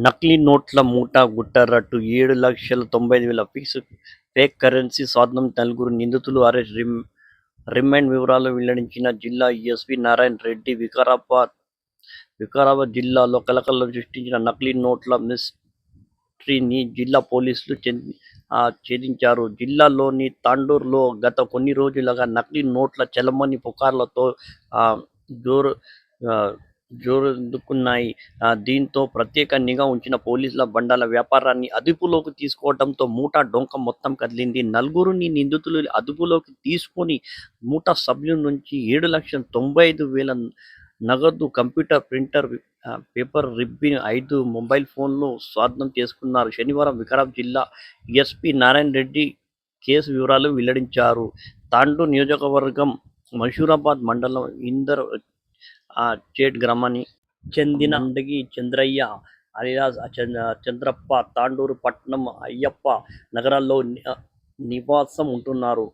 నకిలీ నోట్ల మూట గుట్టరట్టు 7,95,000 ఫేక్ కరెన్సీ స్వాధీనం నలుగురు నిందితులు అరెస్ట్ రిమాండ్ వివరాలు వెల్లడించిన జిల్లా ఎస్పీ నారాయణ రెడ్డి వికారాబాద్ జిల్లాలో కలకలం సృష్టించిన నకిలీ నోట్ల మిస్టరీని జిల్లా పోలీసులు ఛేదించారు. జిల్లాలోని తాండూరులో గత కొన్ని రోజులుగా నకిలీ నోట్ల చలామణి పుకార్లతో జోరందుకున్నాయి. దీంతో ప్రత్యేక నిఘా ఉంచిన పోలీసుల బండాల వ్యాపారాన్ని అదుపులోకి తీసుకోవడంతో మూఠా డొంక మొత్తం కదిలింది. నలుగురిని నిందితులు అదుపులోకి తీసుకొని మూఠా సభ్యుల నుంచి 7,95,000 నగదు, computer, printer, paper ribbon, 5 mobile ఫోన్లు స్వాధీనం చేసుకున్నారు. శనివారం వికారాబాద్ జిల్లా ఎస్పీ నారాయణ రెడ్డి కేసు వివరాలు వెల్లడించారు. తాండూరు నియోజకవర్గం మషూరాబాద్ మండలం ఇందర్ చేట్ గ్రామానికి చెందిన అండగి చంద్రయ్య అలియాస్ చంద్రప్ప తాండూరు పట్టణం అయ్యప్ప నగరాల్లో నివాసం ఉంటున్నారు.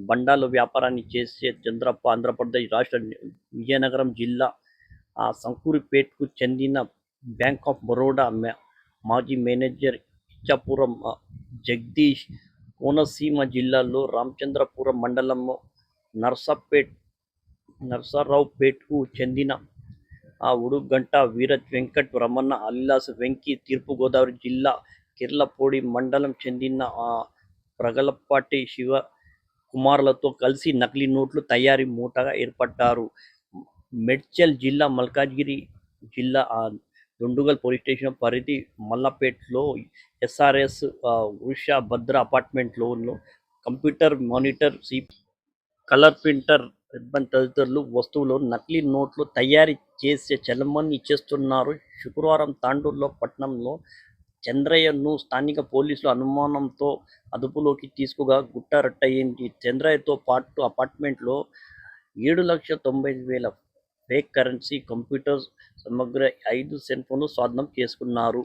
బండాలు వ్యాపారాన్ని చేసే చంద్రప్ప ఆంధ్రప్రదేశ్ రాష్ట్ర విజయనగరం జిల్లా సంకూరిపేట్కు చెందిన బ్యాంక్ ఆఫ్ బరోడా మాజీ మేనేజర్ ఇచ్చాపురం జగదీష్, కోనసీమ జిల్లాలో రామచంద్రపురం మండలం నర్సరావుపేట్కు చెందిన ఉడుగంట వీరజ్ వెంకట్ రమణ అలియాస్ వెంకీ, తూర్పుగోదావరి జిల్లా కిర్లపూడి మండలం చెందిన ప్రగలపాటి శివకుమార్లతో కలిసి నకిలీ నోట్ల తయారీ ముఠాగా ఏర్పడ్డారు. మేడ్చల్ జిల్లా మల్కాజ్గిరి జిల్లా దుండుగల్ పోలీస్ స్టేషన్ పరిధి మల్లపేటలో ఎస్ఆర్ఎస్ ఉషా భద్ర అపార్ట్మెంట్లో computer, monitor, colour printer, ribbon తదితరులు వస్తువులు నకిలీ నోట్లు తయారీ చేసి చలామణి చేస్తున్నారు. శుక్రవారం తాండూరు పట్టణంలో చంద్రయ్యను స్థానిక పోలీసులు అనుమానంతో అదుపులోకి తీసుకోగా గుట్టరట్టయింది. చంద్రయ్యతో పాటు అపార్ట్మెంట్లో 7,95,000 ఫేక్ కరెన్సీ, కంప్యూటర్ సామగ్రి, 5 సెల్ ఫోన్లు స్వాధీనం చేసుకున్నారు.